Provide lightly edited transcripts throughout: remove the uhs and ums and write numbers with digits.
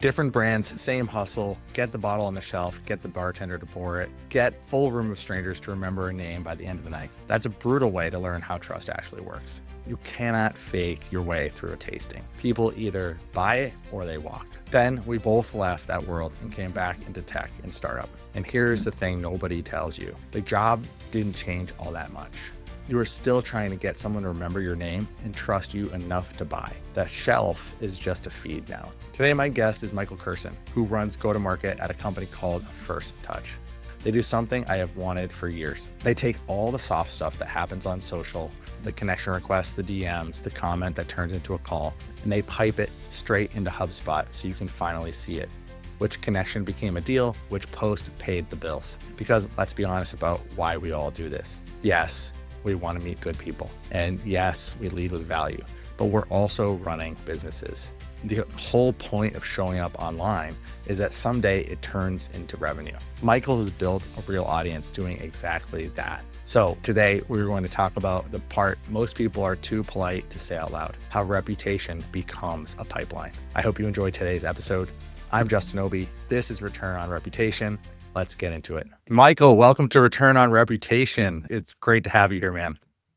Different brands, same hustle, get the bottle on the shelf, get the bartender to pour it, get full room of strangers to remember a name by the end of the night. That's a brutal way to learn how trust actually works. You cannot fake your way through a tasting. People either buy it or they walk. Then we both left that world and came back into tech and startup. And here's the thing nobody tells you. The job didn't change all that much. You are still trying to get someone to remember your name and trust you enough to buy. The shelf is just a feed now. Today, my guest is Michael Kurson, who runs go-to-market at a company called FirstTouch. They do something I have wanted for years. They take all the soft stuff that happens on social, the connection requests, the DMs, the comment that turns into a call, and they pipe it straight into HubSpot so you can finally see it. Which connection became a deal, which post paid the bills. Because let's be honest about why we all do this. Yes, we want to meet good people. And yes, we lead with value, but we're also running businesses. The whole point of showing up online is that someday it turns into revenue. Michael has built a real audience doing exactly that. So today we're going to talk about the part most people are too polite to say out loud, how reputation becomes a pipeline. I hope you enjoyed today's episode. I'm Justin Obi. This is Return on Reputation. Let's get into it. Michael, welcome to Return on Reputation. It's great to have you here, man.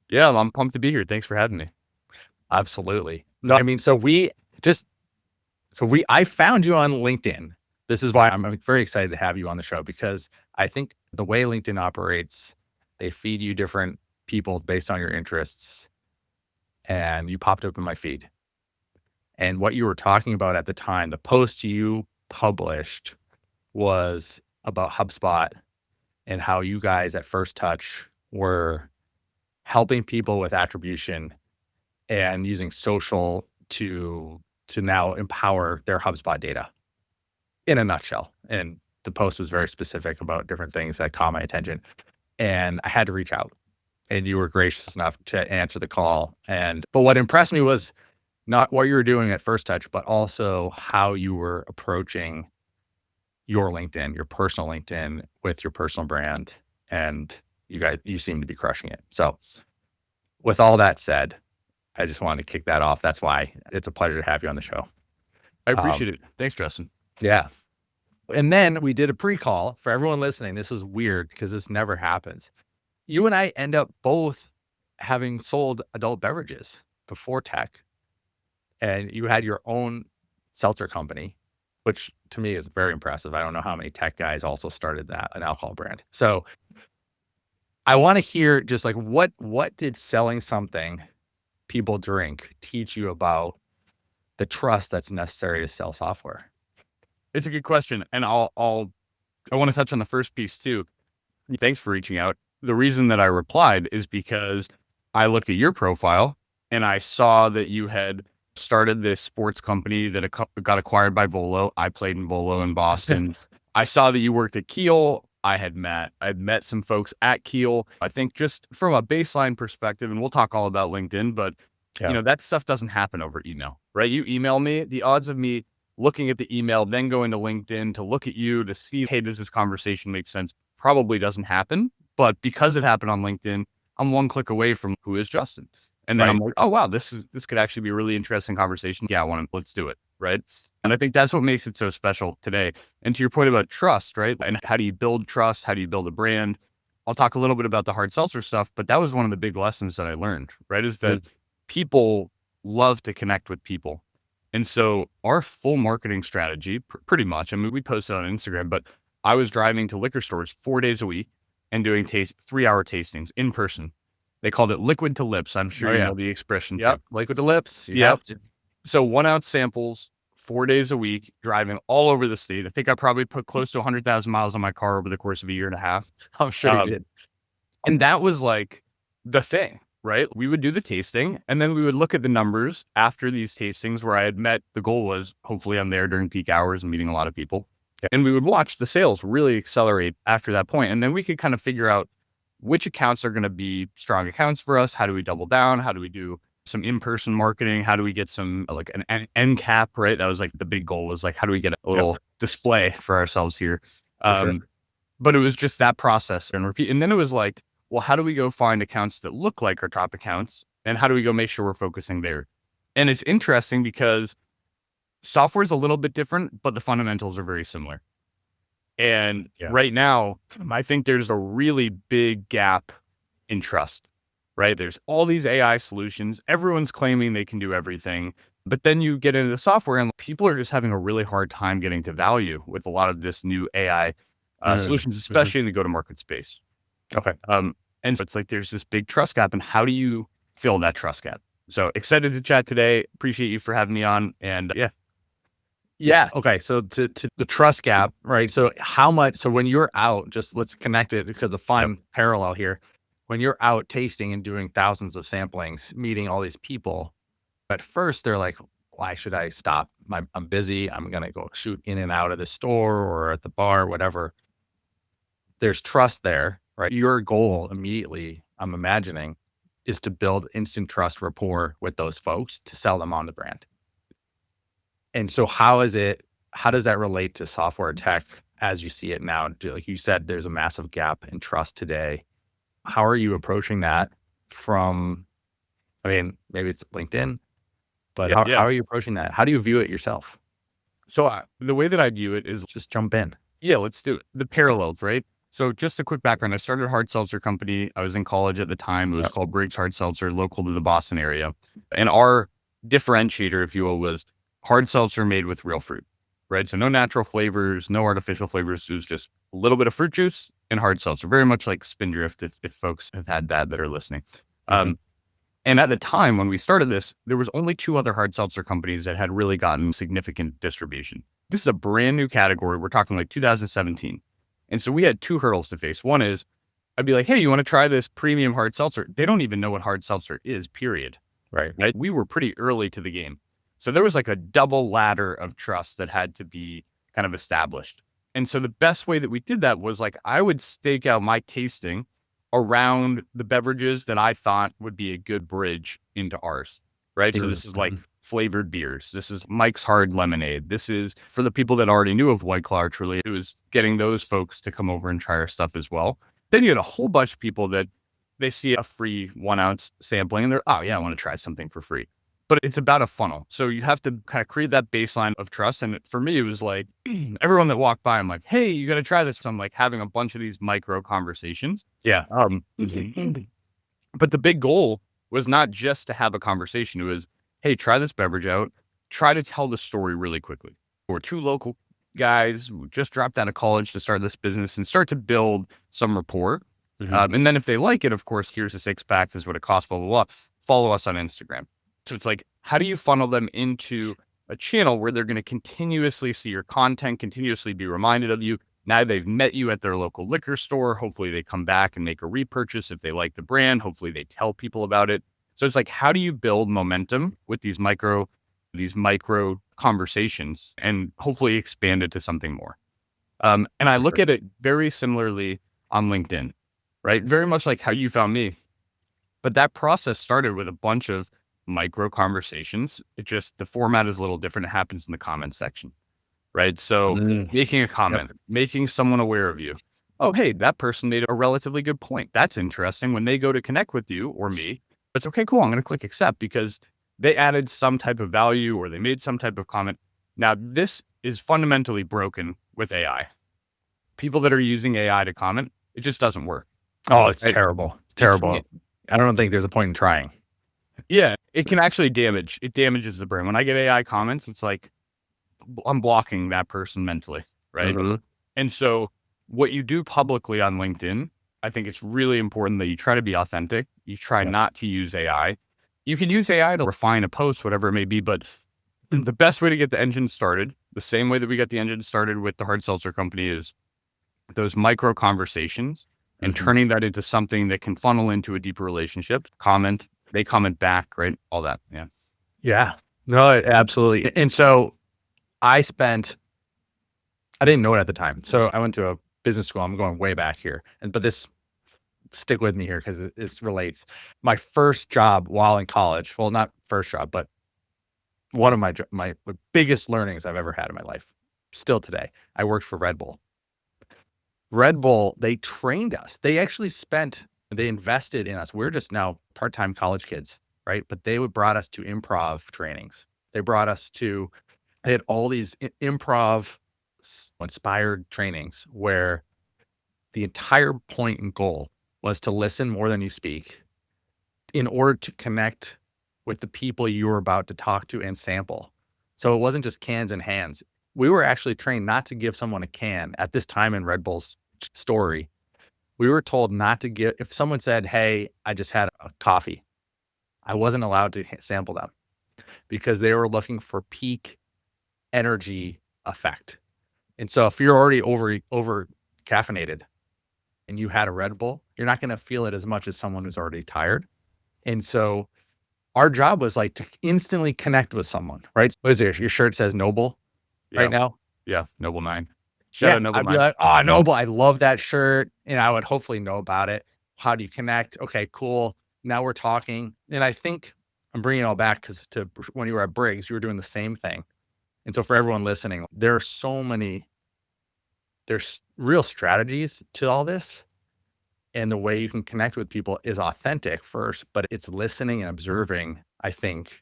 Yeah, I'm pumped to be here. Thanks for having me. Absolutely. No, I mean, I found you on LinkedIn. This is why I'm very excited to have you on the show, because I think the way LinkedIn operates, they feed you different people based on your interests. And you popped up in my feed. And what you were talking about at the time, the post you published was about HubSpot and how you guys at FirstTouch were helping people with attribution and using social to now empower their HubSpot data in a nutshell. And the post was very specific about different things that caught my attention. And I had to reach out, and you were gracious enough to answer the call. But what impressed me was not what you were doing at FirstTouch, but also how you were approaching your LinkedIn, your personal LinkedIn with your personal brand. And you seem to be crushing it. So with all that said, I just wanted to kick that off. That's why it's a pleasure to have you on the show. I appreciate it. Thanks, Justin. Yeah. And then we did a pre-call for everyone listening. This is weird because this never happens. You and I end up both having sold adult beverages before tech, and you had your own seltzer company, which to me is very impressive. I don't know how many tech guys also started an alcohol brand. So I want to hear just like, what did selling something people drink teach you about the trust that's necessary to sell software? It's a good question. And I want to touch on the first piece too. Thanks for reaching out. The reason that I replied is because I looked at your profile and I saw that you had started this sports company that got acquired by Volo. I played in Volo in Boston. I saw that you worked at Keel. I'd met some folks at Keel. I think just from a baseline perspective, and we'll talk all about LinkedIn, but that stuff doesn't happen over email, right? You email me, the odds of me looking at the email, then going to LinkedIn to look at you to see, hey, does this conversation make sense? Probably doesn't happen. But because it happened on LinkedIn, I'm one click away from who is Justin. And then I'm like, oh, wow, this could actually be a really interesting conversation. Yeah, let's do it. Right. And I think that's what makes it so special today. And to your point about trust, right? And how do you build trust? How do you build a brand? I'll talk a little bit about the hard seltzer stuff, but that was one of the big lessons that I learned, right? Is that people love to connect with people. And so our full marketing strategy, pretty much, I mean, we posted on Instagram, but I was driving to liquor stores 4 days a week and doing 3-hour tastings in person. They called it liquid to lips. I'm sure you know the expression too. Liquid to lips. You have to. So 1 ounce samples, 4 days a week, driving all over the state. I think I probably put close to 100,000 miles on my car over the course of a year and a half. I'm sure you did. And that was like the thing, right? We would do the tasting, and then we would look at the numbers after these tastings where the goal was, hopefully I'm there during peak hours and meeting a lot of people. And we would watch the sales really accelerate after that point. And then we could kind of figure out which accounts are going to be strong accounts for us. How do we double down? How do we do some in-person marketing? How do we get some like an end cap, right? That was like the big goal, was like, how do we get a little display for ourselves here? Sure. But it was just that process and repeat. And then it was like, well, how do we go find accounts that look like our top accounts? And how do we go make sure we're focusing there? And it's interesting because Software is a little bit different, but the fundamentals are very similar. And Yeah. right now, I think there's a really big gap in trust, right? There's all these AI solutions. Everyone's claiming they can do everything. But then you get into the software and people are just having a really hard time getting to value with a lot of this new AI solutions, especially in the go-to-market space. Okay. And so it's like there's this big trust gap. And how do you fill that trust gap? So excited to chat today. Appreciate you for having me on. And Yeah. Okay. So to the trust gap, right? So so when you're out, just let's connect it because the fun parallel here, when you're out tasting and doing thousands of samplings, meeting all these people, at first they're like, why should I stop? I'm busy. I'm going to go shoot in and out of the store or at the bar, whatever. There's trust there, right? Your goal immediately, I'm imagining, is to build instant trust rapport with those folks to sell them on the brand. And so how does that relate to software tech as you see it now? Like you said, there's a massive gap in trust today. How are you approaching that maybe it's LinkedIn, but how are you approaching that? How do you view it yourself? So the way that I view it is Just jump in. Yeah, let's do it. The parallels, right? So just a quick background. I started a hard seltzer company. I was in college at the time. It was called Briggs Hard Seltzer, local to the Boston area. And our differentiator, if you will, was hard seltzer made with real fruit, right? So no natural flavors, no artificial flavors. It was just a little bit of fruit juice and hard seltzer, very much like Spindrift, if folks have had that are listening. And at the time when we started this, there was only 2 other hard seltzer companies that had really gotten significant distribution. This is a brand new category. We're talking like 2017. And so we had 2 hurdles to face. One is I'd be like, hey, you want to try this premium hard seltzer? They don't even know what hard seltzer is, period. Right. We were pretty early to the game. So there was like a double ladder of trust that had to be kind of established. And so the best way that we did that was like, I would stake out my tasting around the beverages that I thought would be a good bridge into ours, right? So this is like flavored beers. This is Mike's Hard Lemonade. This is for the people that already knew of White Claw or Truly. It was getting those folks to come over and try our stuff as well. Then you had a whole bunch of people that they see a free 1 ounce sampling and they're, oh yeah, I want to try something for free. But it's about a funnel. So you have to kind of create that baseline of trust. And for me, it was like everyone that walked by, I'm like, hey, you got to try this. So I'm like having a bunch of these micro conversations. Yeah. But the big goal was not just to have a conversation. It was, hey, try this beverage out. Try to tell the story really quickly. We're 2 local guys who just dropped out of college to start this business and start to build some rapport. And then if they like it, of course, here's a 6-pack. This is what it costs, blah, blah, blah. Follow us on Instagram. So it's like, how do you funnel them into a channel where they're going to continuously see your content, continuously be reminded of you? Now they've met you at their local liquor store. Hopefully they come back and make a repurchase if they like the brand. Hopefully they tell people about it. So it's like, how do you build momentum with these micro conversations and hopefully expand it to something more? And I look at it very similarly on LinkedIn, right? Very much like how you found me. But that process started with a bunch of micro conversations. The format is a little different. It happens in the comment section, right? So making a comment, making someone aware of you. Oh, hey, that person made a relatively good point. That's interesting. When they go to connect with you or me, it's okay, cool. I'm going to click accept because they added some type of value or they made some type of comment. Now, this is fundamentally broken with AI. People that are using AI to comment, it just doesn't work. Oh, it's terrible. It's terrible. I don't think there's a point in trying. Yeah, it can actually it damages the brain. When I get AI comments, it's like I'm blocking that person mentally, right? And so what you do publicly on LinkedIn, I think it's really important that you try to be authentic. You try not to use AI. You can use AI to refine a post, whatever it may be, but the best way to get the engine started, the same way that we got the engine started with the hard seltzer company, is those micro conversations and turning that into something that can funnel into a deeper relationship. They comment back, right? All that. Yeah. Yeah. No, absolutely. And so I didn't know it at the time. So I went to a business school. I'm going way back here. But stick with me here because this relates. My first job while in college, well, not first job, but one of my biggest learnings I've ever had in my life, still today, I worked for Red Bull. Red Bull, they trained us. They invested in us. We're just now part-time college kids, right? But they brought us to improv trainings. They brought us to I had all these improv inspired trainings where the entire point and goal was to listen more than you speak in order to connect with the people you were about to talk to and sample. So it wasn't just cans and hands. We were actually trained not to give someone a can at this time in Red Bull's story. We were told not to give, if someone said, "Hey, I just had a coffee," I wasn't allowed to sample them because they were looking for peak energy effect. And so if you're already over caffeinated and you had a Red Bull, you're not going to feel it as much as someone who's already tired. And so our job was like to instantly connect with someone, right? What is it? Your shirt says Noble right Yeah. now. Yeah. Noble 9. Shout Yeah. out Noble I'd be 9. like, "Oh, Noble, I love that shirt." And I would hopefully know about it. How do you connect? Okay, cool. Now we're talking. And I think I'm bringing it all back because to when you were at Briggs, you were doing the same thing. And so for everyone listening, there's real strategies to all this. And the way you can connect with people is authentic first, but it's listening and observing, I think.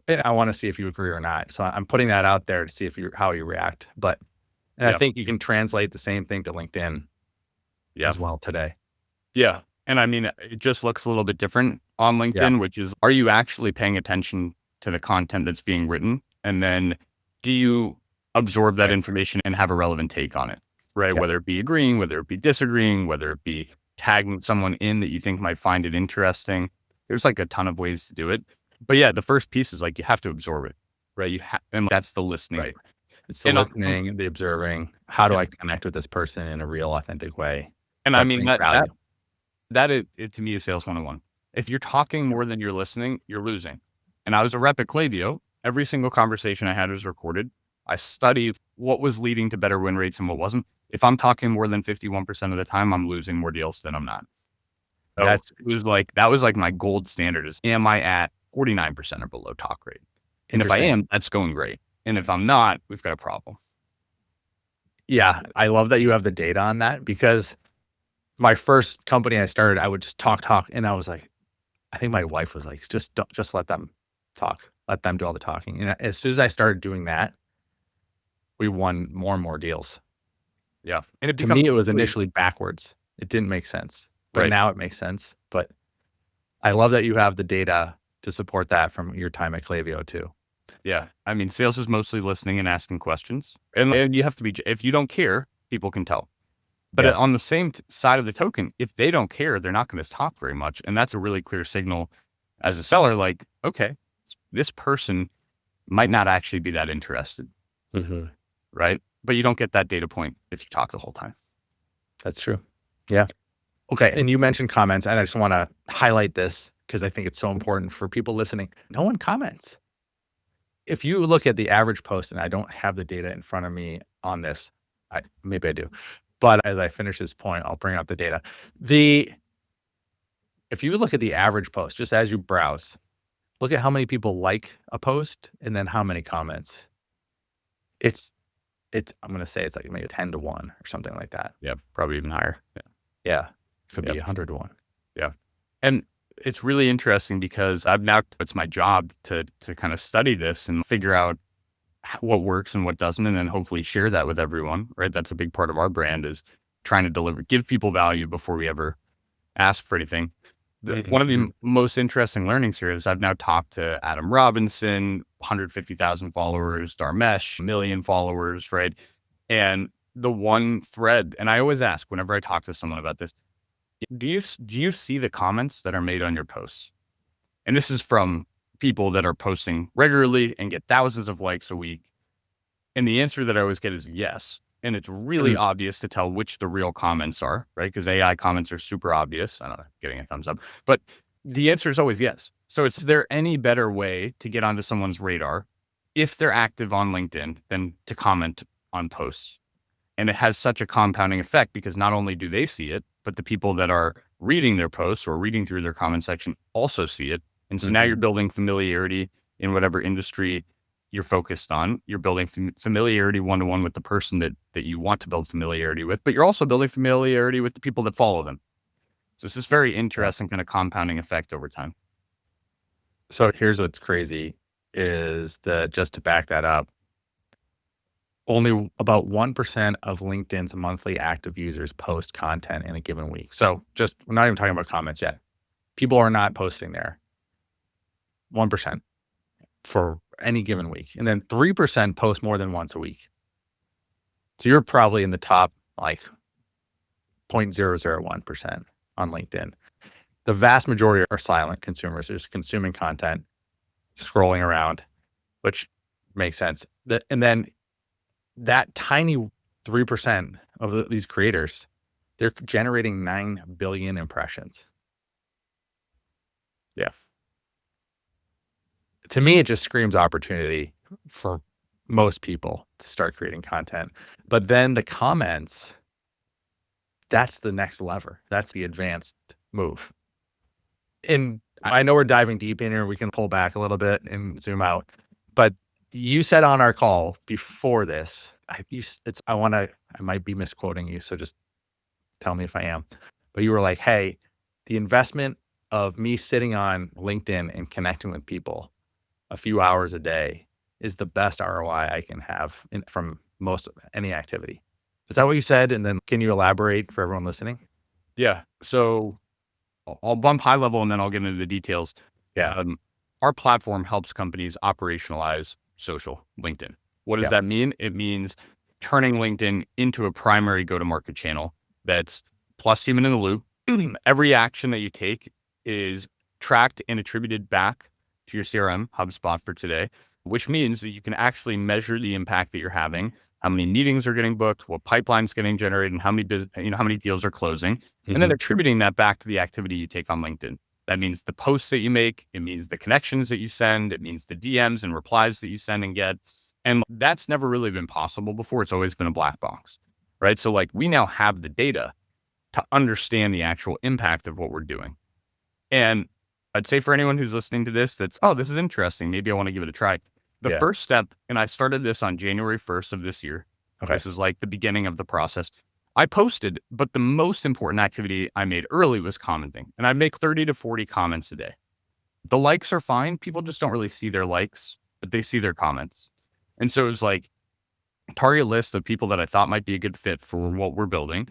And I want to see if you agree or not. So I'm putting that out there to see how you react. And I Yeah. think you can translate the same thing to LinkedIn Yeah. as well today. Yeah. And I mean, it just looks a little bit different on Yeah. LinkedIn, which is, are you actually paying attention to the content that's being written? And then do you absorb that Right. information and have a relevant take on it, right? Yeah. Whether it be agreeing, whether it be disagreeing, whether it be tagging someone in that you think might find it interesting. There's like a ton of ways to do it. But yeah, the first piece is like, you have to absorb it, right? And that's the listening. Right. It's the And listening, the observing. How do Yeah. I connect with this person in a real, authentic way? And that I mean, brings value? that it to me is sales 101. If you're talking more than you're listening, you're losing. And I was a rep at Klaviyo. Every single conversation I had was recorded. I studied what was leading to better win rates and what wasn't. If I'm talking more than 51% of the time, I'm losing more deals than I'm not. So that was like my gold standard is, am I at 49% or below talk rate? And if I Interesting. am, that's going great. And if I'm not, we've got a problem. Yeah, I love that you have the data on that because my first company I started, I would just talk, and I was like, I think my wife was like, just let them talk, let them do all the talking. And as soon as I started doing that, we won more and more deals. Yeah. And it To me, becomes it was initially backwards. It didn't make sense, but Right. now it makes sense. But I love that you have the data to support that from your time at Klaviyo too. Yeah. I mean, sales is mostly listening and asking questions. And you have to be, if you don't care, people can tell. But Yes. on the same side of the token, if they don't care, they're not going to talk very much. And that's a really clear signal as a seller, like, okay, this person might not actually be that interested. Mm-hmm. Right. But you don't get that data point if you talk the whole time. That's true. Yeah. Okay. And you mentioned comments, and I just want to highlight this because I think it's so important for people listening. No one comments. If you look at the average post, and I don't have the data in front of me on this, maybe I do, but as I finish this point, I'll bring up the data. If you look at the average post, just as you browse, look at how many people like a post and then how many comments. I'm going to say it's like maybe 10 to 1 or something like that. Yeah. Probably even higher. Yeah. Yeah. Could be Yep. 100 to 1. Yeah. And it's really interesting because it's my job to kind of study this and figure out what works and what doesn't, and then hopefully share that with everyone, right? That's a big part of our brand is trying to give people value before we ever ask for anything. One of the most interesting learnings here is I've now talked to Adam Robinson, 150,000 followers, Dharmesh, 1 million followers, right? And the one thread, and I always ask whenever I talk to someone about this, do you see the comments that are made on your posts? And this is from people that are posting regularly and get thousands of likes a week. And the answer that I always get is yes. And it's really obvious to tell which the real comments are, right? Because AI comments are super obvious. I don't know, getting a thumbs up, but the answer is always yes. So is there any better way to get onto someone's radar if they're active on LinkedIn than to comment on posts? And it has such a compounding effect because not only do they see it, but the people that are reading their posts or reading through their comment section also see it. And so now you're building familiarity in whatever industry you're focused on. You're building familiarity one-to-one with the person that you want to build familiarity with, but you're also building familiarity with the people that follow them. So it's this very interesting kind of compounding effect over time. So here's what's crazy. is just to back that up, only about 1% of LinkedIn's monthly active users post content in a given week. So we're not even talking about comments yet. People are not posting there. 1% for any given week. And then 3% post more than once a week. So you're probably in the top like 0.001% on LinkedIn. The vast majority are silent consumers, just consuming content, scrolling around, which makes sense. And then that tiny 3% of these creators, they're generating 9 billion impressions. Yeah. To me, it just screams opportunity for most people to start creating content. But then the comments, that's the next lever. That's the advanced move. And I know we're diving deep in here. We can pull back a little bit and zoom out. But you said on our call before this, I might be misquoting you, so just tell me if I am. But you were like, hey, the investment of me sitting on LinkedIn and connecting with people a few hours a day is the best ROI I can have from most of any activity. Is that what you said? And then can you elaborate for everyone listening? Yeah. So I'll bump high level and then I'll get into the details. Yeah. Our platform helps companies operationalize social LinkedIn. What does that mean? It means turning LinkedIn into a primary go-to-market channel that's plus human in the loop. Every action that you take is tracked and attributed back to your CRM, HubSpot for today, which means that you can actually measure the impact that you're having, how many meetings are getting booked, what pipeline's getting generated, and how many deals are closing, and then attributing that back to the activity you take on LinkedIn. That means the posts that you make, it means the connections that you send, it means the DMs and replies that you send and get. And that's never really been possible before. It's always been a black box, right? So like we now have the data to understand the actual impact of what we're doing. And I'd say for anyone who's listening to this, this is interesting. Maybe I want to give it a try. The first step, and I started this on January 1st of this year. Okay. This is like the beginning of the process. I posted, but the most important activity I made early was commenting. And I'd make 30 to 40 comments a day. The likes are fine. People just don't really see their likes, but they see their comments. And so it was like target list of people that I thought might be a good fit for what we're building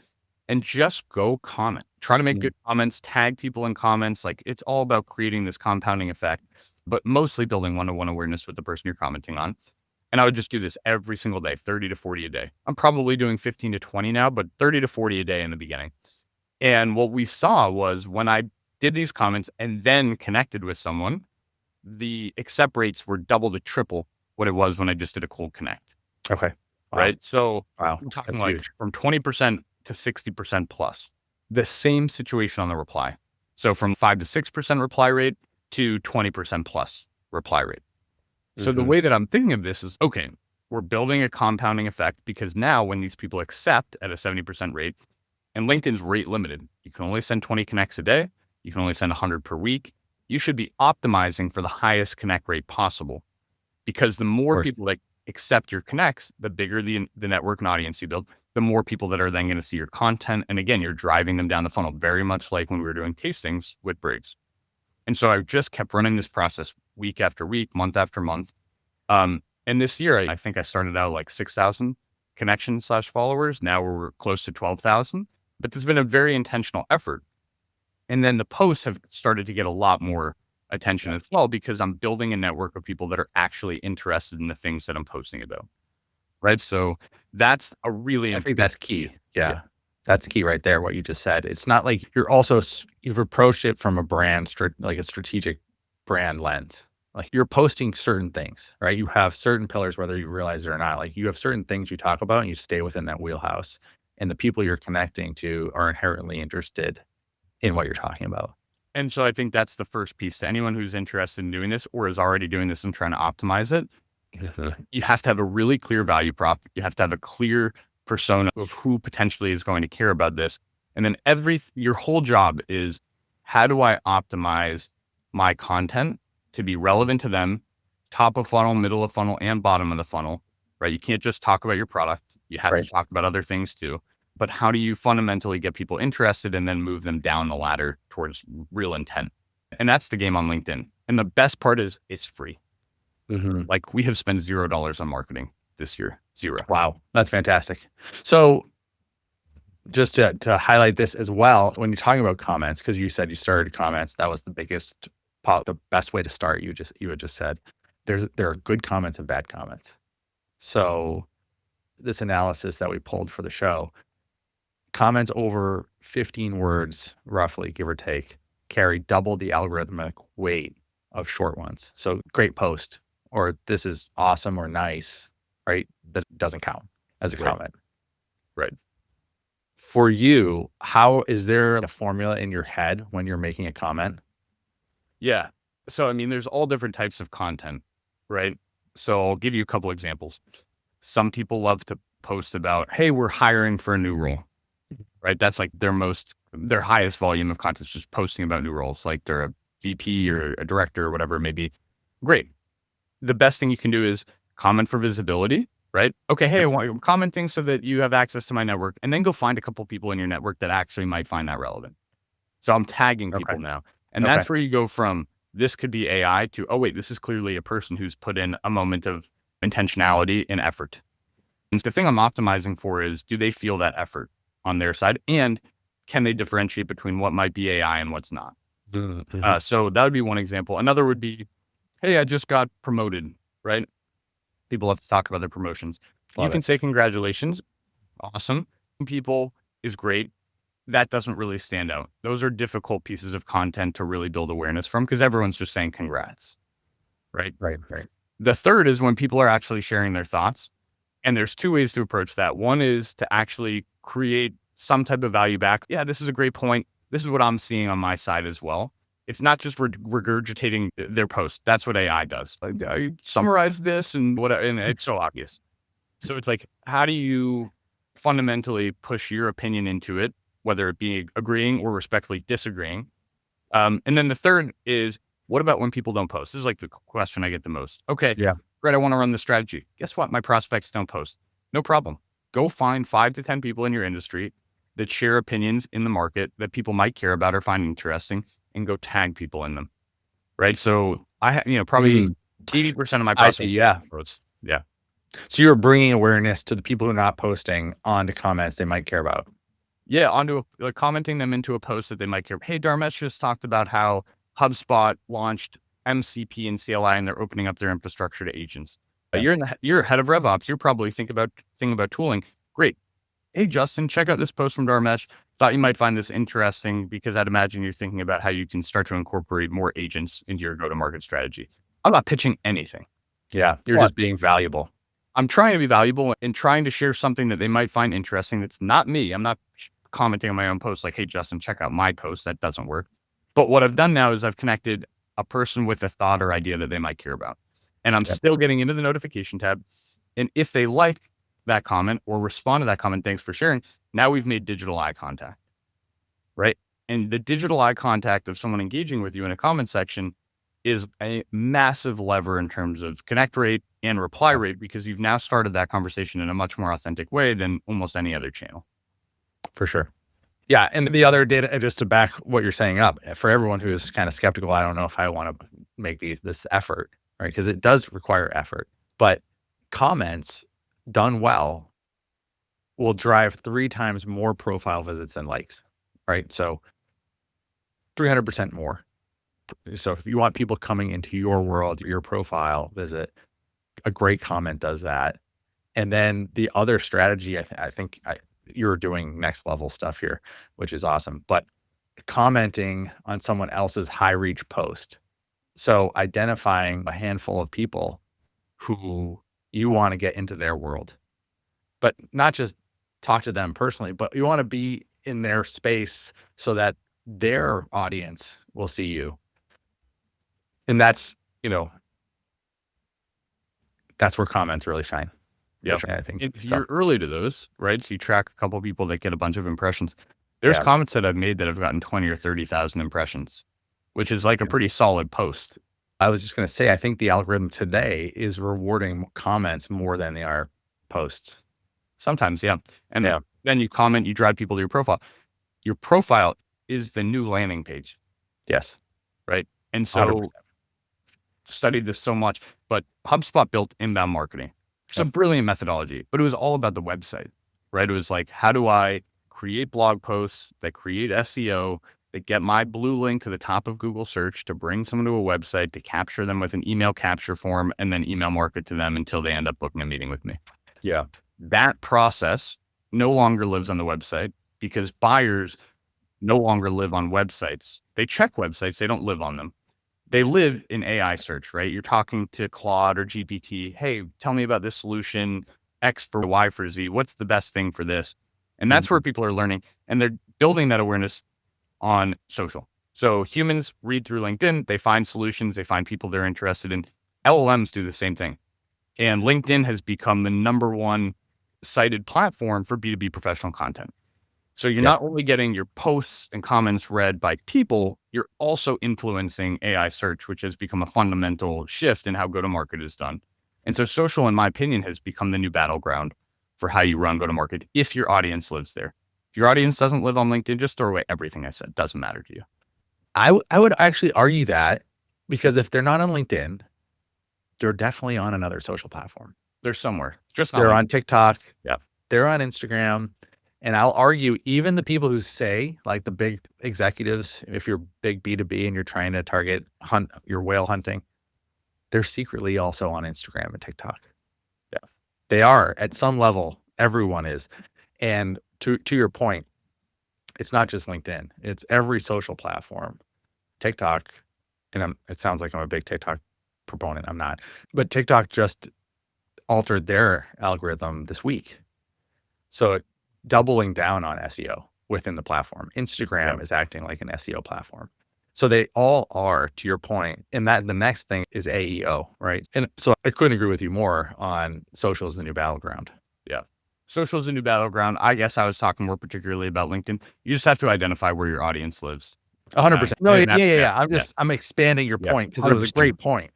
and just go comment. Try to make good comments, tag people in comments. Like it's all about creating this compounding effect, but mostly building one-to-one awareness with the person you're commenting on. And I would just do this every single day, 30 to 40 a day. I'm probably doing 15 to 20 now, but 30 to 40 a day in the beginning. And what we saw was when I did these comments and then connected with someone, the accept rates were double to triple what it was when I just did a cold connect. Okay. Wow. Right. So I'm talking like huge. From 20% to 60% plus. The same situation on the reply. So from 5 to 6% reply rate to 20% plus reply rate. So the way that I'm thinking of this is, okay, we're building a compounding effect because now when these people accept at a 70% rate, and LinkedIn's rate limited, you can only send 20 connects a day. You can only send 100 per week. You should be optimizing for the highest connect rate possible because the more people that accept your connects, the bigger the network and audience you build, the more people that are then going to see your content. And again, you're driving them down the funnel, very much like when we were doing tastings with Briggs. And so I just kept running this process week after week, month after month. And this year, I think I started out like 6,000 connections / followers. Now we're close to 12,000, but there's been a very intentional effort. And then the posts have started to get a lot more attention as well, because I'm building a network of people that are actually interested in the things that I'm posting about. Right. So that's a really, I think that's key. Yeah. That's key right there. What you just said. It's not like you've approached it from a brand, like a strategic brand lens. Like you're posting certain things, right? You have certain pillars, whether you realize it or not. Like you have certain things you talk about and you stay within that wheelhouse, and the people you're connecting to are inherently interested in what you're talking about. And so I think that's the first piece to anyone who's interested in doing this or is already doing this and trying to optimize it. You have to have a really clear value prop. You have to have a clear persona of who potentially is going to care about this. And then your whole job is, how do I optimize my content to be relevant to them, top of funnel, middle of funnel, and bottom of the funnel, right? You can't just talk about your product. You have to talk about other things too. But how do you fundamentally get people interested and then move them down the ladder towards real intent? And that's the game on LinkedIn. And the best part is it's free. Mhm. Like we have spent $0 on marketing this year. Zero. Wow, that's fantastic. So just to highlight this as well, when you're talking about comments, because you said you started comments, that was the the best way to start. You had just said there are good comments and bad comments. So this analysis that we pulled for the show, comments over 15 words, roughly, give or take, carry double the algorithmic weight of short ones. So great post, or this is awesome or nice, right? That doesn't count as a Right. comment. Right. For you, how is there a formula in your head when you're making a comment? Yeah. So, I mean, there's all different types of content, right? So I'll give you a couple examples. Some people love to post about, hey, we're hiring for a new role, right? That's like their highest volume of content is just posting about new roles. Like they're a VP or a director or whatever it may be. Great. The best thing you can do is comment for visibility, right? Okay, hey, I want you commenting so that you have access to my network, and then go find a couple people in your network that actually might find that relevant. So I'm tagging Okay. people now. And Okay. that's where you go from this could be AI to, oh, wait, this is clearly a person who's put in a moment of intentionality and effort. And the thing I'm optimizing for is, do they feel that effort on their side? And can they differentiate between what might be AI and what's not? Mhm. So that would be one example. Another would be, hey, I just got promoted, right? People love to talk about their promotions. You Love can it. say congratulations. Awesome. People is great. That doesn't really stand out. Those are difficult pieces of content to really build awareness from because everyone's just saying congrats, right? Right. Right. The third is when people are actually sharing their thoughts. And there's two ways to approach that. One is to actually create some type of value back. Yeah, this is a great point. This is what I'm seeing on my side as well. It's not just regurgitating their post. That's what AI does. Like, I summarize this and whatever, and it's so obvious. So it's like, how do you fundamentally push your opinion into it, whether it be agreeing or respectfully disagreeing? And then the third is, what about when people don't post? This is like the question I get the most. Okay, Yeah. great, I want to run the strategy. Guess what? My prospects don't post. No problem. Go find 5 to 10 people in your industry that share opinions in the market that people might care about or find interesting, and go tag people in them. Right. So probably Mm. 80% of my I see. prospects. Yeah. Yeah. So you're bringing awareness to the people who are not posting onto comments they might care about. Yeah, commenting them into a post that they might care. Hey, Dharmesh just talked about how HubSpot launched MCP and CLI, and they're opening up their infrastructure to agents. Yeah. You're head of RevOps. You're probably thinking about tooling. Great. Hey, Justin, check out this post from Dharmesh. Thought you might find this interesting because I'd imagine you're thinking about how you can start to incorporate more agents into your go-to-market strategy. I'm not pitching anything. Yeah. You're just being valuable. I'm trying to be valuable and trying to share something that they might find interesting. That's not me. I'm not commenting on my own post like, hey, Justin, check out my post. That doesn't work. But what I've done now is I've connected a person with a thought or idea that they might care about. And I'm Yep. still getting into the notification tab. And if they like that comment or respond to that comment, thanks for sharing. Now we've made digital eye contact, right? And the digital eye contact of someone engaging with you in a comment section is a massive lever in terms of connect rate and reply rate, because you've now started that conversation in a much more authentic way than almost any other channel. For sure. Yeah. And the other data, just to back what you're saying up, for everyone who is kind of skeptical, I don't know if I want to make this effort, right? Because it does require effort. But comments done well will drive 3 times more profile visits than likes, right? So 300% more. So if you want people coming into your world, your profile visit, a great comment does that. And then the other strategy, I think you're doing next level stuff here, which is awesome. But commenting on someone else's high reach post. So identifying a handful of people who you want to get into their world, but not just talk to them personally, but you want to be in their space so that their audience will see you. And that's where comments really shine. Yeah. I think. If you're early to those, right? So you track a couple of people that get a bunch of impressions. There's Yeah. comments that I've made that have gotten 20 or 30,000 impressions, which is like a pretty solid post. I was just going to say, I think the algorithm today is rewarding comments more than they are posts. Sometimes, yeah. And then you comment, you drive people to your profile. Your profile is the new landing page. Yes. Right. And so 100%. studied this so much, but HubSpot built inbound marketing. It's a brilliant methodology, but it was all about the website, right? It was like, how do I create blog posts that create SEO, that get my blue link to the top of Google search to bring someone to a website, to capture them with an email capture form, and then email market to them until they end up booking a meeting with me. Yeah. That process no longer lives on the website because buyers no longer live on websites. They check websites, they don't live on them. They live in AI search, right? You're talking to Claude or GPT. Hey, tell me about this solution, X for Y for Z. What's the best thing for this? And that's where people are learning, and they're building that awareness on social. So humans read through LinkedIn, they find solutions, they find people they're interested in. LLMs do the same thing. And LinkedIn has become the number one cited platform for B2B professional content. So you're not only getting your posts and comments read by people, you're also influencing AI search, which has become a fundamental shift in how go-to-market is done. And so social, in my opinion, has become the new battleground for how you run go-to-market if your audience lives there. If your audience doesn't live on LinkedIn, just throw away everything I said. It doesn't matter to you. I would actually argue that, because if they're not on LinkedIn, they're definitely on another social platform. They're somewhere. Just not They're LinkedIn. on TikTok. Yeah. They're on Instagram. And I'll argue even the people who say, like the big executives, if you're big B2B and you're trying to target your whale hunting, they're secretly also on Instagram and TikTok. Yeah. They are at some level. Everyone is. And to your point, it's not just LinkedIn. It's every social platform. TikTok, and it sounds like I'm a big TikTok proponent. I'm not. But TikTok just altered their algorithm this week. So doubling down on SEO within the platform. Instagram is acting like an SEO platform. So they all are, to your point. And that the next thing is AEO, right? And so I couldn't agree with you more on social is the new battleground. Yeah. Social is a new battleground. I guess I was talking more particularly about LinkedIn. You just have to identify where your audience lives. 100%. No, And yeah. I'm expanding your point because it was a great point.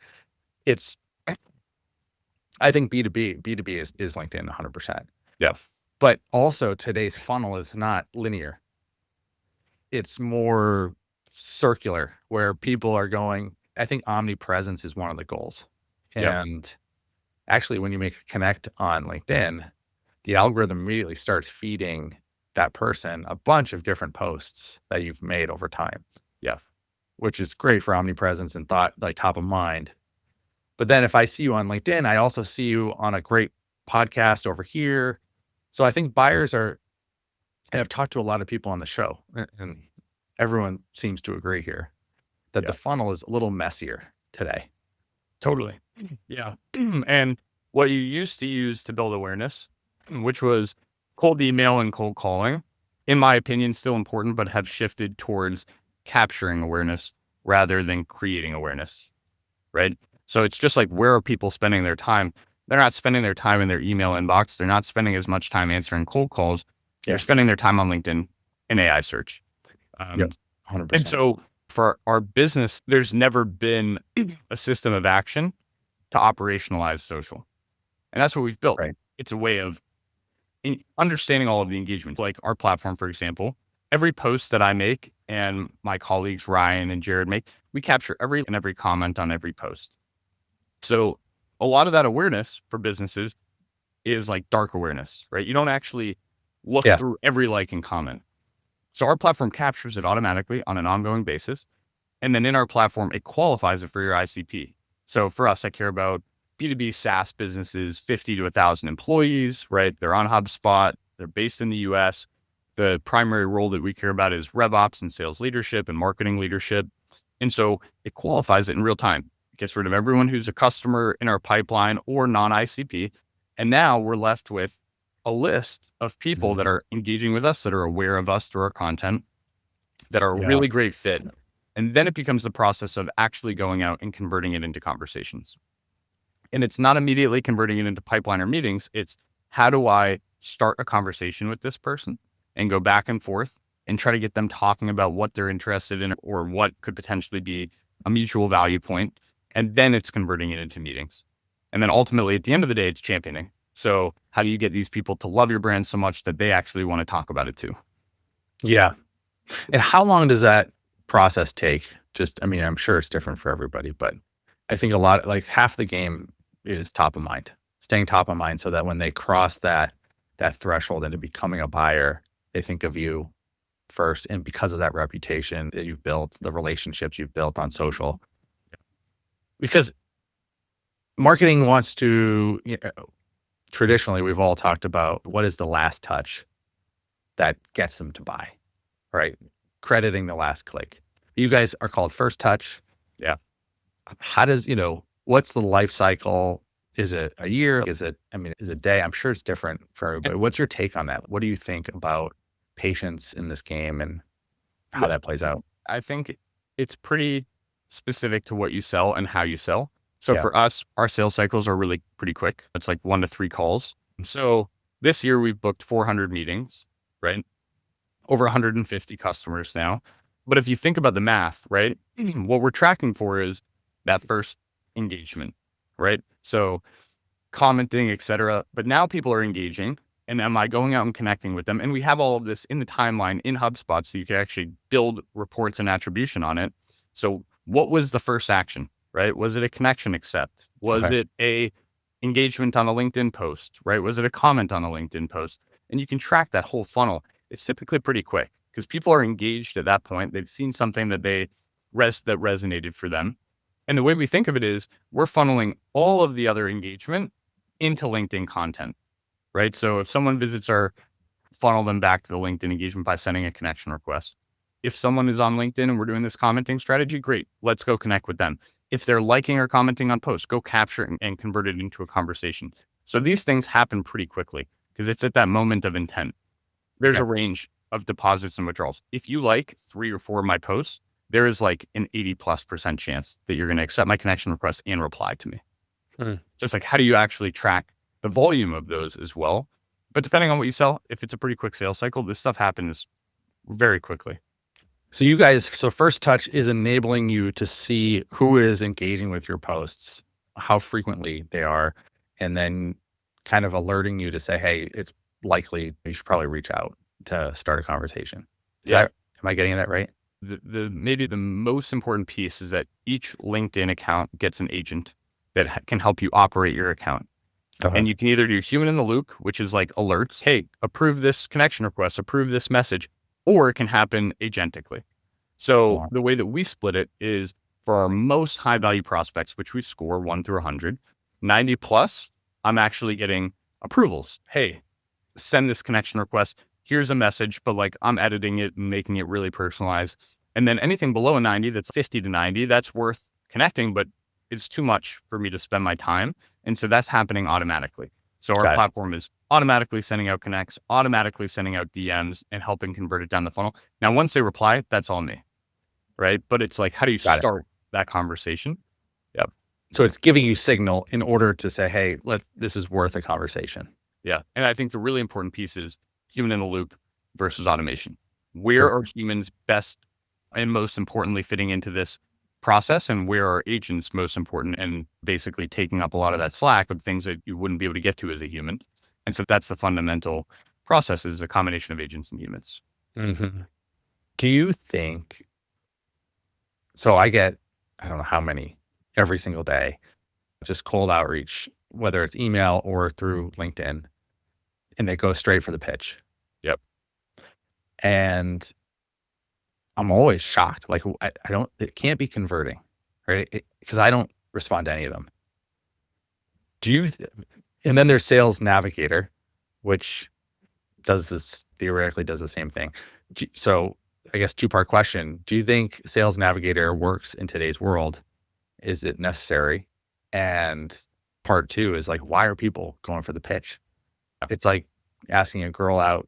I think B2B is LinkedIn 100%. Yeah. But also today's funnel is not linear. It's more circular, where people are going. I think omnipresence is one of the goals. And actually, when you make a connect on LinkedIn, the algorithm immediately starts feeding that person a bunch of different posts that you've made over time. Yeah. Which is great for omnipresence and thought, like top of mind. But then if I see you on LinkedIn, I also see you on a great podcast over here. So I think buyers and I've talked to a lot of people on the show, and everyone seems to agree here that the funnel is a little messier today. Totally. Yeah. And what you used to use to build awareness, which was cold email and cold calling, in my opinion, still important, but have shifted towards capturing awareness rather than creating awareness, right? So it's just like, where are people spending their time? They're not spending their time in their email inbox. They're not spending as much time answering cold calls. They're spending their time on LinkedIn and AI search. 100%. And so for our business, there's never been a system of action to operationalize social. And that's what we've built. Right. It's a way of understanding all of the engagement. Like our platform, for example, every post that I make and my colleagues, Ryan and Jared, make, we capture every comment on every post. So a lot of that awareness for businesses is like dark awareness, right? You don't actually look through every like and comment. So our platform captures it automatically on an ongoing basis. And then in our platform, it qualifies it for your ICP. So for us, I care about B2B SaaS businesses, 50 to 1,000 employees, right? They're on HubSpot. They're based in the US. The primary role that we care about is RevOps and sales leadership and marketing leadership. And so it qualifies it in real time. It gets rid of everyone who's a customer in our pipeline or non-ICP. And now we're left with a list of people that are engaging with us, that are aware of us through our content, that are a really great fit. And then it becomes the process of actually going out and converting it into conversations. And it's not immediately converting it into pipeline or meetings. It's, how do I start a conversation with this person and go back and forth and try to get them talking about what they're interested in or what could potentially be a mutual value point. And then it's converting it into meetings. And then ultimately, at the end of the day, it's championing. So how do you get these people to love your brand so much that they actually want to talk about it too? Yeah. And how long does that process take? I'm sure it's different for everybody, but I think a lot, like half the game is top of mind, staying top of mind so that when they cross that threshold into becoming a buyer, they think of you first. And because of that reputation that you've built, the relationships you've built on social, because marketing wants to, traditionally, we've all talked about what is the last touch that gets them to buy, right? Crediting the last click. You guys are called FirstTouch. Yeah. How does, what's the life cycle? Is it a year? Is it a day? I'm sure it's different for everybody. What's your take on that? What do you think about patience in this game and how that plays out? I think it's pretty specific to what you sell and how you sell. So Yeah. for us, our sales cycles are really pretty quick. It's like 1 to 3 calls. So this year we've booked 400 meetings, right? Over 150 customers now. But if you think about the math, right? What we're tracking for is that first engagement, right? So commenting, etc. But now people are engaging. And am I going out and connecting with them? And we have all of this in the timeline in HubSpot, so you can actually build reports and attribution on it. So what was the first action, right? Was it a connection accept? Was it a engagement on a LinkedIn post, right? Was it a comment on a LinkedIn post? And you can track that whole funnel. It's typically pretty quick because people are engaged at that point. They've seen something that that resonated for them. And the way we think of it is we're funneling all of the other engagement into LinkedIn content. Right. So if someone visits funnel them back to the LinkedIn engagement by sending a connection request. If someone is on LinkedIn and we're doing this commenting strategy, great. Let's go connect with them. If they're liking or commenting on posts, go capture it and convert it into a conversation. So these things happen pretty quickly because it's at that moment of intent. There's a range of deposits and withdrawals. If you like 3 or 4 of my posts, there is like an 80+% chance that you're going to accept my connection request and reply to me. Just like, how do you actually track the volume of those as well? But depending on what you sell, if it's a pretty quick sales cycle, this stuff happens very quickly. So FirstTouch is enabling you to see who is engaging with your posts, how frequently they are, and then kind of alerting you to say, hey, it's likely you should probably reach out to start a conversation. Am I getting that right? Maybe the most important piece is that each LinkedIn account gets an agent that can help you operate your account. And you can either do human in the loop, which is like alerts. Hey, approve this connection request, approve this message, or it can happen agentically. So the way that we split it is for our most high value prospects, which we score 1 through 100, 90 plus, I'm actually getting approvals. Hey, send this connection request. Here's a message, but like I'm editing it and making it really personalized. And then anything below a 90, that's 50 to 90, that's worth connecting, but it's too much for me to spend my time. And so that's happening automatically. So our platform is automatically sending out connects, automatically sending out DMs and helping convert it down the funnel. Now, once they reply, that's all me, right? But it's like, how do you start that conversation? Yep. So it's giving you signal in order to say, hey, this is worth a conversation. Yeah. And I think the really important piece is human in the loop versus automation. Where are humans best and most importantly fitting into this process, and where are agents most important and basically taking up a lot of that slack of things that you wouldn't be able to get to as a human? And so that's the fundamental process, is a combination of agents and humans. Mm-hmm. Do you think, so I get, I don't know how many every single day, just cold outreach, whether it's email or through LinkedIn, and they go straight for the pitch. Yep. And I'm always shocked. Like it can't be converting, right? Because I don't respond to any of them. And then there's Sales Navigator, which theoretically does the same thing. So I guess 2-part question. Do you think Sales Navigator works in today's world? Is it necessary? And part 2 is like, why are people going for the pitch? It's like asking a girl out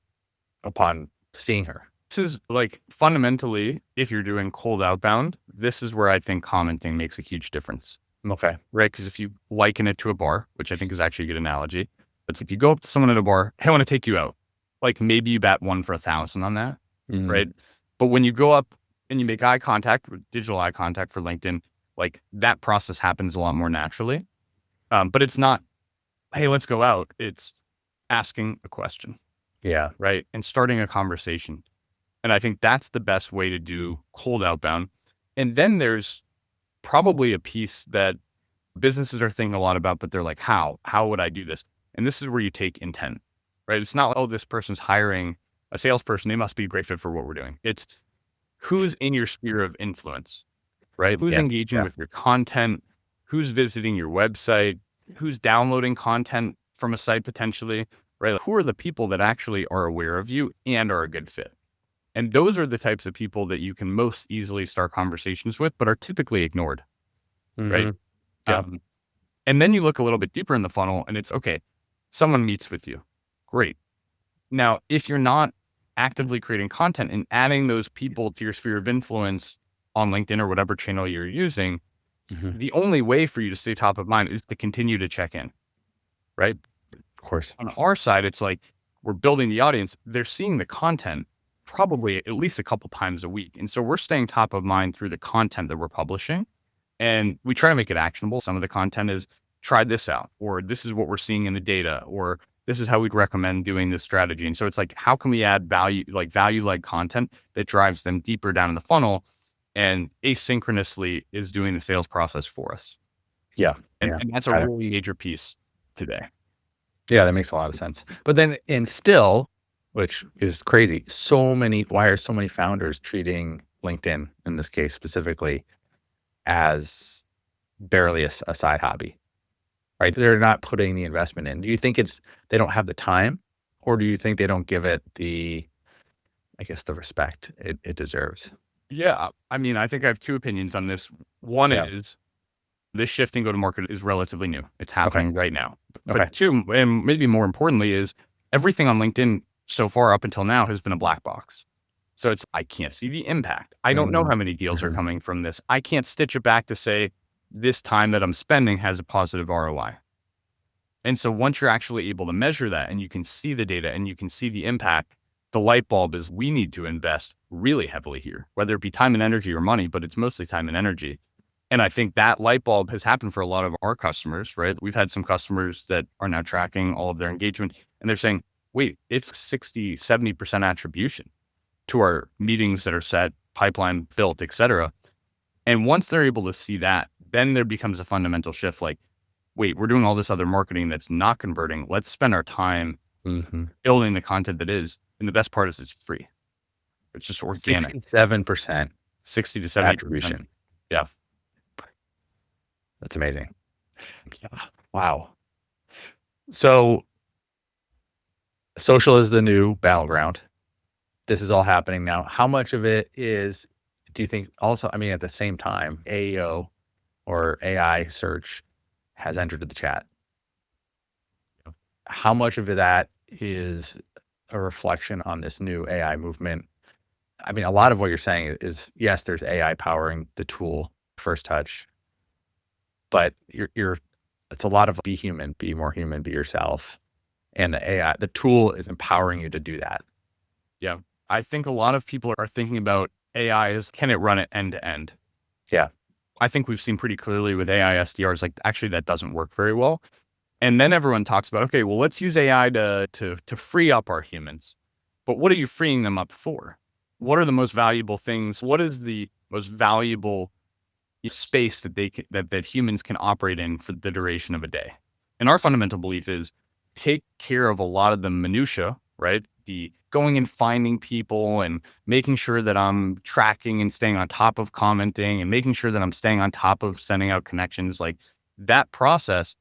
upon seeing her. This is like fundamentally, if you're doing cold outbound, this is where I think commenting makes a huge difference. Okay. Right? Because if you liken it to a bar, which I think is actually a good analogy, but if you go up to someone at a bar, hey, I want to take you out. Like maybe you bat 1 for 1,000 on that, right? But when you go up and you make eye contact, digital eye contact for LinkedIn, like that process happens a lot more naturally. But it's not, hey, let's go out. It's asking a question. Yeah. Right. And starting a conversation. And I think that's the best way to do cold outbound. And then there's probably a piece that businesses are thinking a lot about, but they're like, how would I do this? And this is where you take intent, right? It's not like, oh, this person's hiring a salesperson. They must be a great fit for what we're doing. It's who's in your sphere of influence, right? Who's Yes. engaging Yeah. with your content, who's visiting your website, who's downloading content from a site potentially, right? Like, who are the people that actually are aware of you and are a good fit? And those are the types of people that you can most easily start conversations with, but are typically ignored, right? Yeah. And then you look a little bit deeper in the funnel and it's okay, someone meets with you. Great. Now, if you're not actively creating content and adding those people to your sphere of influence on LinkedIn or whatever channel you're using, the only way for you to stay top of mind is to continue to check in, right? Of course. On our side, it's like we're building the audience. They're seeing the content probably at least a couple times a week. And so we're staying top of mind through the content that we're publishing. And we try to make it actionable. Some of the content is try this out, or this is what we're seeing in the data, or this is how we'd recommend doing this strategy. And so it's like, how can we add value-like content that drives them deeper down in the funnel and asynchronously is doing the sales process for us? Yeah. And, Yeah. and that's a Got it. really major piece today. Yeah, that makes a lot of sense. But then, and still, which is crazy, why are so many founders treating LinkedIn in this case specifically as barely a side hobby, right? They're not putting the investment in. Do you think they don't have the time, or do you think they don't give it the respect it deserves? Yeah. I mean, I think I have two opinions on this. One is this shift in go-to-market is relatively new. It's happening right now. But two, and maybe more importantly, is everything on LinkedIn so far up until now has been a black box. So I can't see the impact. I don't know how many deals are coming from this. I can't stitch it back to say this time that I'm spending has a positive ROI. And so once you're actually able to measure that and you can see the data and you can see the impact, the light bulb is we need to invest really heavily here, whether it be time and energy or money, but it's mostly time and energy. And I think that light bulb has happened for a lot of our customers, right? We've had some customers that are now tracking all of their engagement and they're saying, wait, it's 60, 70% attribution to our meetings that are set, pipeline built, et cetera. And once they're able to see that, then there becomes a fundamental shift. Like, wait, we're doing all this other marketing that's not converting. Let's spend our time building the content that is. And the best part is it's free. It's just organic. 67%. 60 to 70 attribution. Yeah. That's amazing. Yeah. Wow. So social is the new battleground. This is all happening now. How much of it do you think also, I mean, at the same time, AEO or AI search has entered the chat? How much of that is a reflection on this new AI movement? I mean, a lot of what you're saying is, yes, there's AI powering the tool, FirstTouch, but it's a lot of be human, be more human, be yourself. And the tool is empowering you to do that. Yeah. I think a lot of people are thinking about AI as, can it run it end to end? Yeah. I think we've seen pretty clearly with AI SDRs, like actually that doesn't work very well. And then everyone talks about, okay, well, let's use AI to free up our humans. But what are you freeing them up for? What are the most valuable things? What is the most valuable space that humans can operate in for the duration of a day? And our fundamental belief is take care of a lot of the minutia, right? The going and finding people and making sure that I'm tracking and staying on top of commenting and making sure that I'm staying on top of sending out connections. Like that process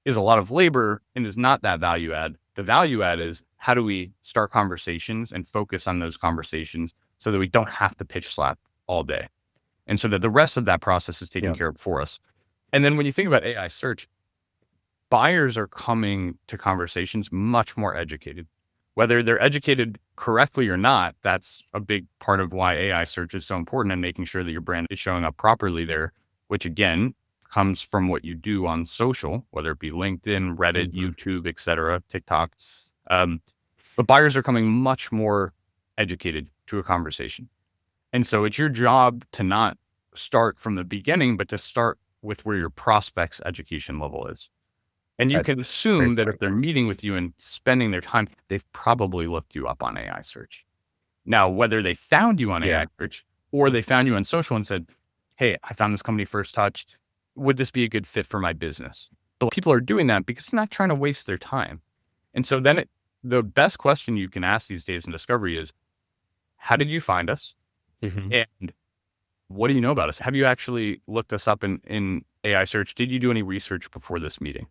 is a lot of labor and is not that value add. The value add is how do we start conversations and focus on those conversations so that we don't have to pitch slap all day. And so that the rest of that process is taken care of for us. And then when you think about AI search, buyers are coming to conversations much more educated. Whether they're educated correctly or not, that's a big part of why AI search is so important and making sure that your brand is showing up properly there, which again, comes from what you do on social, whether it be LinkedIn, Reddit, YouTube, et cetera, TikTok. But buyers are coming much more educated to a conversation. And so it's your job to not start from the beginning, but to start with where your prospect's education level is. And you can assume that if they're meeting with you and spending their time, they've probably looked you up on AI search. Now, whether they found you on AI search or they found you on social and said, hey, I found this company FirstTouch. would this be a good fit for my business? But people are doing that because they're not trying to waste their time. And so then the best question you can ask these days in discovery is, how did you find us? And what do you know about us? Have you actually looked us up in AI search? Did you do any research before this meeting?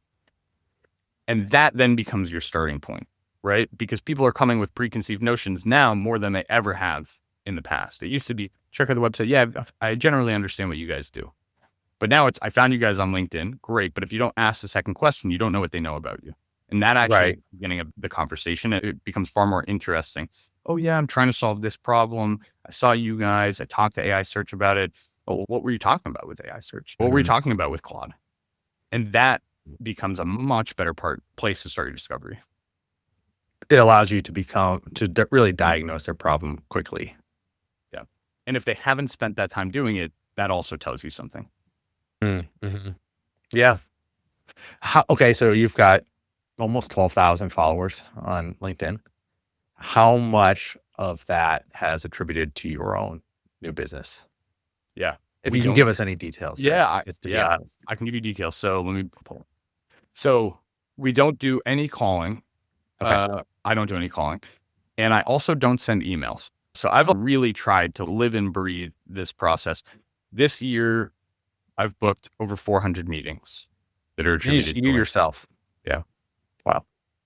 And that then becomes your starting point, right? Because people are coming with preconceived notions now more than they ever have in the past. It used to be, check out the website. Yeah, I generally understand what you guys do. But now it's, I found you guys on LinkedIn. Great. But if you don't ask the second question, you don't know what they know about you. And that actually, at the beginning of the conversation, it becomes far more interesting. Oh yeah, I'm trying to solve this problem. I saw you guys. I talked to AI search about it. Oh, what were you talking about with AI search? What were you talking about with Claude? And that becomes a much better place to start your discovery. It allows you to really diagnose their problem quickly. Yeah. And if they haven't spent that time doing it, that also tells you something. Yeah. Okay. So you've got almost 12,000 followers on LinkedIn. How much of that has attributed to your own new business? Yeah. If you can give us any details. Yeah. Be honest. I can give you details. So let me pull. So we don't do any calling. Okay. I don't do any calling. And I also don't send emails. So I've really tried to live and breathe this process. This year, I've booked over 400 meetings that are attributed to you yourself. Yeah. Wow.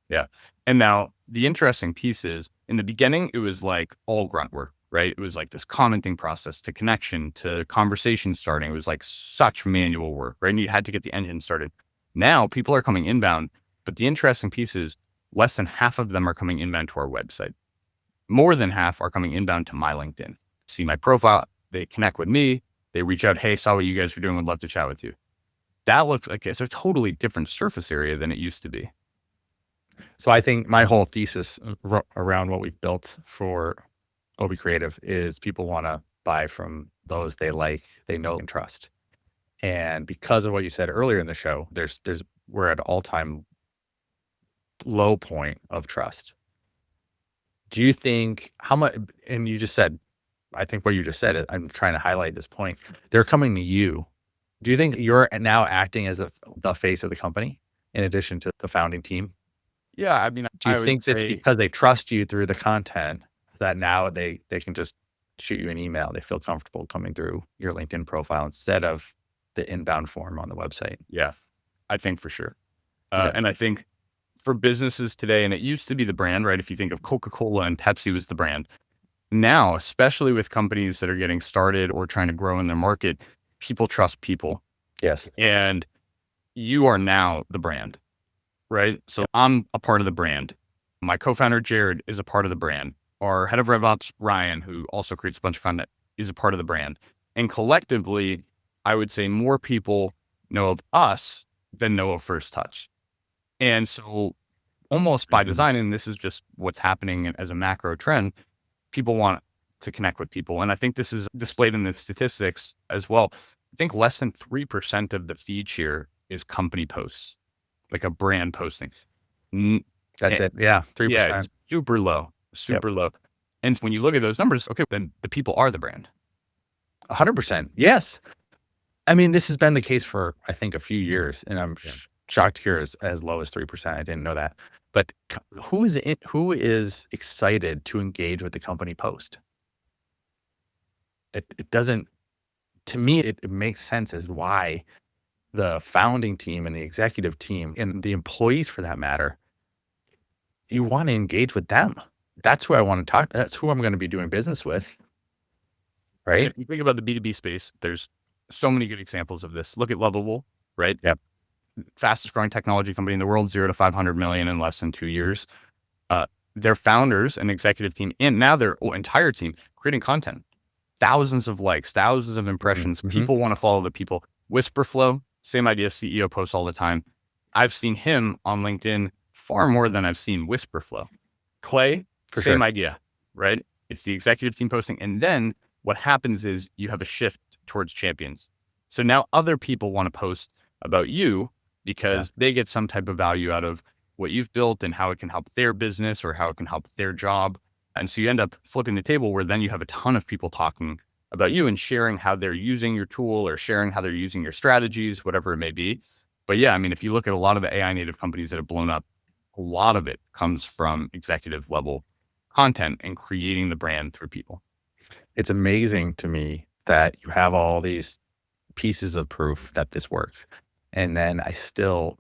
Yeah. And now the interesting piece is, in the beginning, it was like all grunt work, right? It was like this commenting process to connection to conversation starting. It was like such manual work, right? And you had to get the engine started. Now people are coming inbound, but the interesting piece is less than half of them are coming inbound to our website. More than half are coming inbound to my LinkedIn. See my profile, they connect with me, they reach out, hey, saw what you guys were doing, would love to chat with you. That looks like it's a totally different surface area than it used to be. So I think my whole thesis around what we've built for Obi Creative is people want to buy from those they like, they know and trust. And because of what you said earlier in the show, we're at an all-time low point of trust. Do you think how much, and you just said, I think what you just said, I'm trying to highlight this point. They're coming to you. Do you think you're now acting as the face of the company in addition to the founding team? Yeah. I mean, Do you think that's because they trust you through the content that now they can just shoot you an email? They feel comfortable coming through your LinkedIn profile instead of the inbound form on the website? Yeah, I think for sure. And I think for businesses today, and it used to be the brand, right? If you think of Coca-Cola and Pepsi was the brand. Now, especially with companies that are getting started or trying to grow in their market, people trust people. Yes. And you are now the brand, right? So I'm a part of the brand. My co-founder, Jared, is a part of the brand. Our head of RevOps, Ryan, who also creates a bunch of content, is a part of the brand. And collectively, I would say more people know of us than know of FirstTouch. And so almost by design, and this is just what's happening as a macro trend, people want to connect with people. And I think this is displayed in the statistics as well. I think less than 3% of the feed share is company posts, like a brand posting. That's it. Yeah. 3%. Yeah, it's super low. And when you look at those numbers, okay, then the people are the brand. 100%. Yes. I mean, this has been the case for, I think, a few years, and I'm shocked to hear as low as 3%. I didn't know that. But who is excited to engage with the company post? It doesn't, to me, it makes sense as why the founding team and the executive team and the employees, for that matter, you want to engage with them. That's who I want to talk to. That's who I'm going to be doing business with. Right. If you think about the B2B space, there's so many good examples of this. Look at Lovable, right? Yep. Fastest growing technology company in the world, 0 to 500 million in less than 2 years. Their founders and executive team, and now their entire team, creating content, thousands of likes, thousands of impressions. People want to follow the people. Whisperflow, same idea. CEO posts all the time. I've seen him on LinkedIn far more than I've seen Whisperflow. Clay, same idea, right? It's the executive team posting. And then what happens is you have a shift towards champions. So now other people want to post about you because they get some type of value out of what you've built and how it can help their business or how it can help their job. And so you end up flipping the table where then you have a ton of people talking about you and sharing how they're using your tool or sharing how they're using your strategies, whatever it may be. But yeah, I mean, if you look at a lot of the AI native companies that have blown up, a lot of it comes from executive level content and creating the brand through people. It's amazing to me that you have all these pieces of proof that this works. And then I still,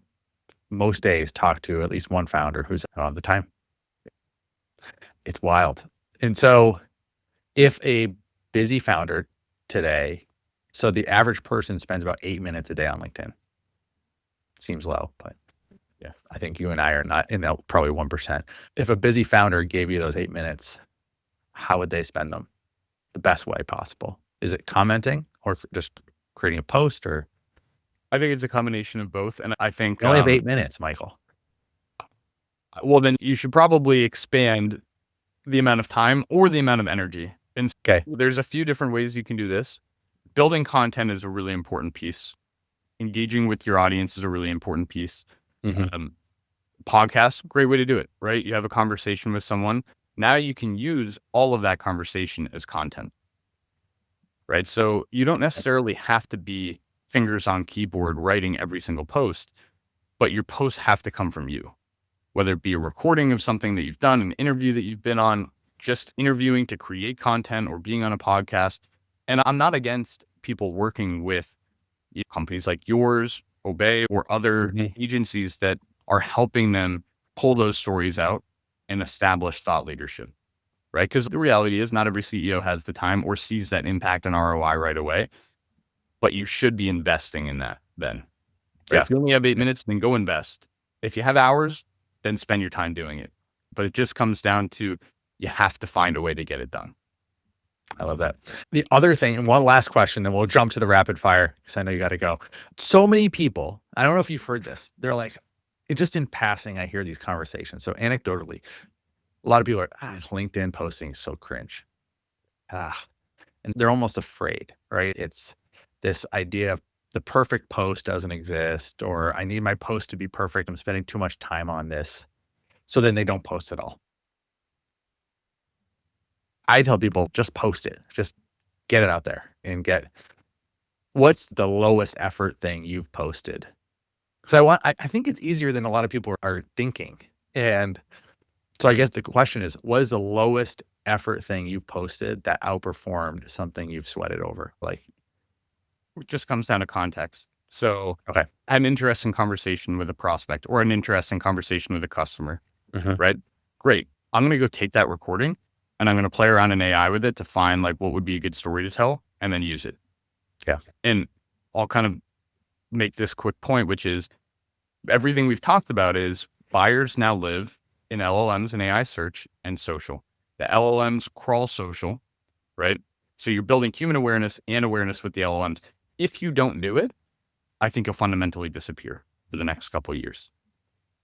most days, talk to at least one founder who's on the time. It's wild. And so if a busy founder today, so the average person spends about 8 minutes a day on LinkedIn. Seems low, but yeah, I think you and I are not in that, probably 1%. If a busy founder gave you those 8 minutes, how would they spend them the best way possible? Is it commenting or just creating a post? Or I think it's a combination of both. And I think you only have 8 minutes, Michael. well, then you should probably expand the amount of time or the amount of energy. And Okay. there's a few different ways you can do this. Building content is a really important piece. Engaging with your audience is a really important piece. Podcast, great way to do it, right? You have a conversation with someone. Now you can use all of that conversation as content, right? So you don't necessarily have to be fingers on keyboard writing every single post, but your posts have to come from you, whether it be a recording of something that you've done, an interview that you've been on, just interviewing to create content or being on a podcast. And I'm not against people working with companies like yours, Obey, or other agencies that are helping them pull those stories out and establish thought leadership, right? Because the reality is not every CEO has the time or sees that impact on ROI right away, but you should be investing in that then. Right? Yeah. If you only have 8 minutes, then go invest. If you have hours, then spend your time doing it. But it just comes down to you have to find a way to get it done. I love that. The other thing, and one last question, then we'll jump to the rapid fire because I know you got to go. So many people, I don't know if you've heard this, they're like, just in passing, I hear these conversations. So anecdotally, a lot of people are, LinkedIn posting is so cringe. And they're almost afraid, right? It's this idea of the perfect post doesn't exist, or I need my post to be perfect. I'm spending too much time on this. So then they don't post at all. I tell people, just post it. Just get it out there and what's the lowest effort thing you've posted? Because I think it's easier than a lot of people are thinking. And so I guess the question is, what is the lowest effort thing you've posted that outperformed something you've sweated over? Like, It just comes down to context. So okay, I had an interesting conversation with a prospect or an interesting conversation with a customer, right? Great. I'm going to go take that recording and I'm going to play around in AI with it to find like what would be a good story to tell and then use it. Yeah. And I'll kind of make this quick point, which is everything we've talked about is buyers now live in LLMs and AI search and social. The LLMs crawl social, right? So you're building human awareness and awareness with the LLMs. If you don't do it, I think you'll fundamentally disappear for the next couple of years.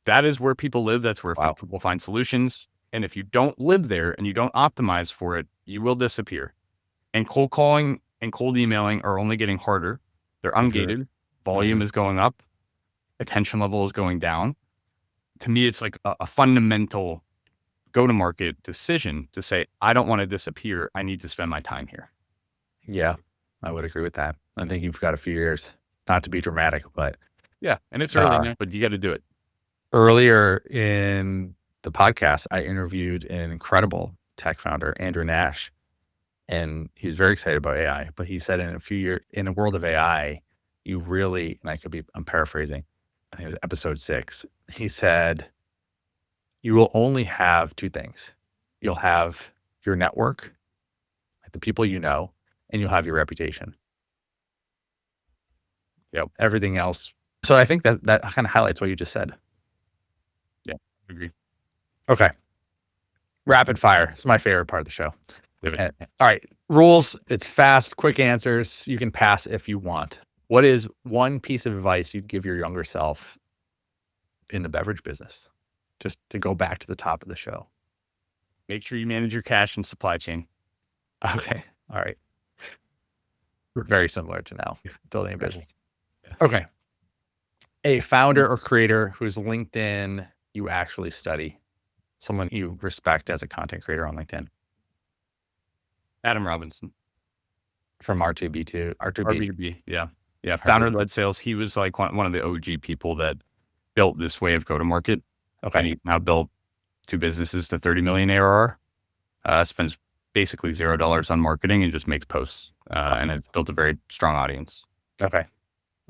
That is where people live. That's where people find solutions. And if you don't live there and you don't optimize for it, you will disappear. And cold calling and cold emailing are only getting harder. They're ungated. Volume is going up. Attention level is going down. To me, it's like a fundamental go-to-market decision to say, I don't want to disappear. I need to spend my time here. Yeah, I would agree with that. I think you've got a few years, not to be dramatic, but yeah. And it's early now, but you got to do it. Earlier in the podcast, I interviewed an incredible tech founder, Andrew Nash, and he's very excited about AI, but he said in a world of AI, you really, and I'm paraphrasing, I think it was episode 6. He said, you will only have 2 things. You'll have your network, like the people you know, and you'll have your reputation. Yep. Everything else. So I think that kind of highlights what you just said. Yeah, I agree. Okay. Rapid fire. It's my favorite part of the show. All right. Rules. It's fast, quick answers. You can pass if you want. What is one piece of advice you'd give your younger self in the beverage business? Just to go back to the top of the show. Make sure you manage your cash and supply chain. Okay. All right. Very similar to now, building a business. Okay. A founder or creator whose LinkedIn you actually study, someone you respect as a content creator on LinkedIn. Adam Robinson. from R2B2, R2B. RB2B. Yeah. Founder-led sales. He was like one of the OG people that built this way of go-to-market. Okay. And he now built 2 businesses to 30 million ARR. Spends basically $0 on marketing and just makes posts. And it's built a very strong audience. Okay.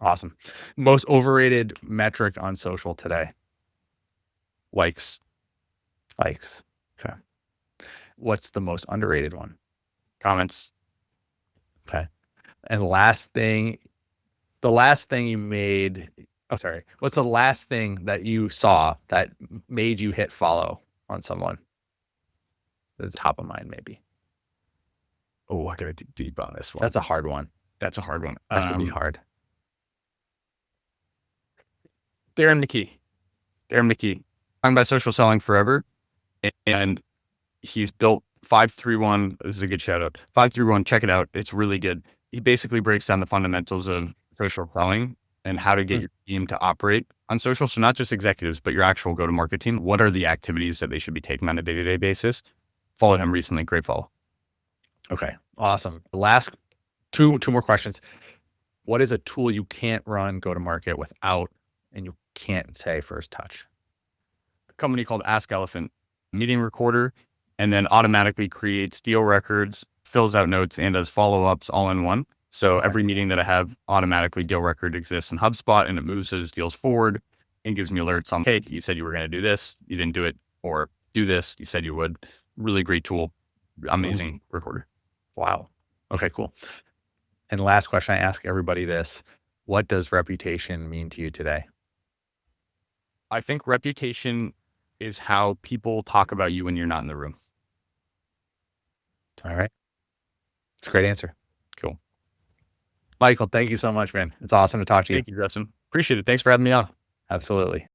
Awesome. Most overrated metric on social today? Likes. Okay. What's the most underrated one? Comments. Okay. And the last thing you made, what's the last thing that you saw that made you hit follow on someone? That's top of mind, maybe. Oh, I gotta dig deep on this one. That's a hard one. That's a hard one. That could be hard. Darren McKee. Talking about social selling forever. And he's built 531. This is a good shout out. 531. Check it out. It's really good. He basically breaks down the fundamentals of social selling and how to get your team to operate on social. So not just executives, but your actual go-to-market team. What are the activities that they should be taking on a day-to-day basis? Followed him recently. Great follow. Okay. Awesome. Last two more questions. What is a tool you can't run go-to-market without, and you can't say FirstTouch? A company called Ask Elephant, meeting recorder, and then automatically creates deal records, fills out notes, and does follow-ups all in one. So every meeting that I have, automatically deal record exists in HubSpot, and it moves those deals forward and gives me alerts on, hey, you said you were going to do this, you didn't do it, or do this, you said you would. Really great tool. Amazing recorder. Wow. Okay, cool. And last question, I ask everybody this. What does reputation mean to you today? I think reputation is how people talk about you when you're not in the room. All right. It's a great answer. Cool. Michael, thank you so much, man. It's awesome to talk to you. Thank you, Justin. Appreciate it. Thanks for having me on. Absolutely.